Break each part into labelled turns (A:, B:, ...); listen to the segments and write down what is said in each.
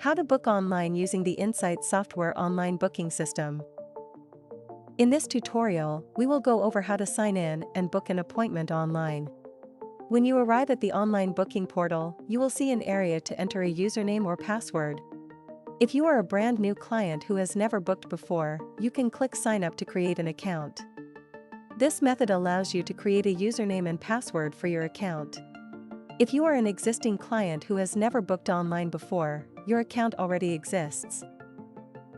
A: How to book online using the Insight Software online booking system. In this tutorial, we will go over how to sign in and book an appointment online. When you arrive at the online booking portal, you will see an area to enter a username or password. If you are a brand new client who has never booked before, you can click Sign Up to create an account. This method allows you to create a username and password for your account. If you are an existing client who has never booked online before, your account already exists.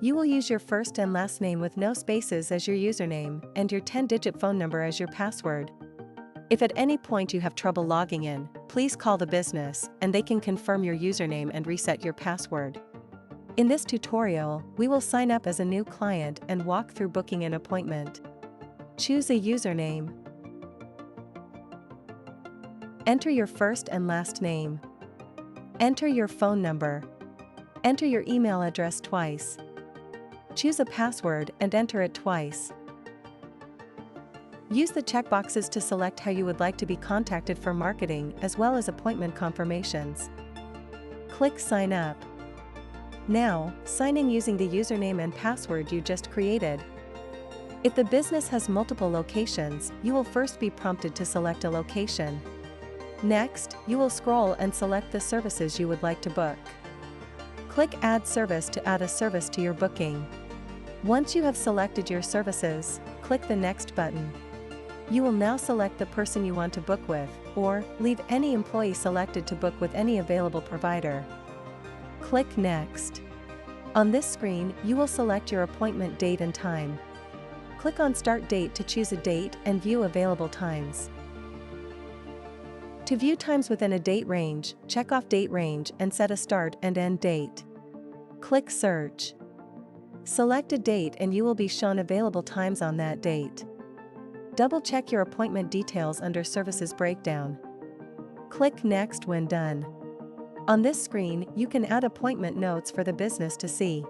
A: You will use your first and last name with no spaces as your username and your 10-digit phone number as your password. If at any point you have trouble logging in, please call the business and they can confirm your username and reset your password. In this tutorial, we will sign up as a new client and walk through booking an appointment. Choose a username. Enter your first and last name. Enter your phone number. Enter your email address twice. Choose a password and enter it twice. Use the checkboxes to select how you would like to be contacted for marketing as well as appointment confirmations. Click Sign Up. Now, sign in using the username and password you just created. If the business has multiple locations, you will first be prompted to select a location. Next, you will scroll and select the services you would like to book. Click Add Service to add a service to your booking. Once you have selected your services, click the Next button. You will now select the person you want to book with, or leave any employee selected to book with any available provider. Click Next. On this screen, you will select your appointment date and time. Click on Start Date to choose a date and view available times. To view times within a date range, check off Date Range and set a start and end date. Click Search. Select a date and you will be shown available times on that date. Double-check your appointment details under Services Breakdown. Click Next when done. On this screen, you can add appointment notes for the business to see.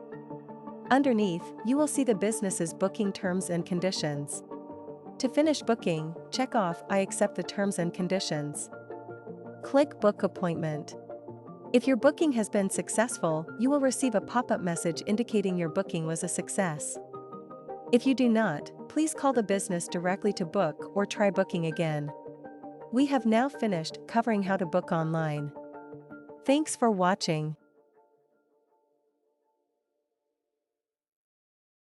A: Underneath, you will see the business's booking terms and conditions. To finish booking, check off I accept the terms and conditions. Click Book Appointment. If your booking has been successful, you will receive a pop-up message indicating your booking was a success. If you do not, please call the business directly to book or try booking again. We have now finished covering how to book online. Thanks for watching.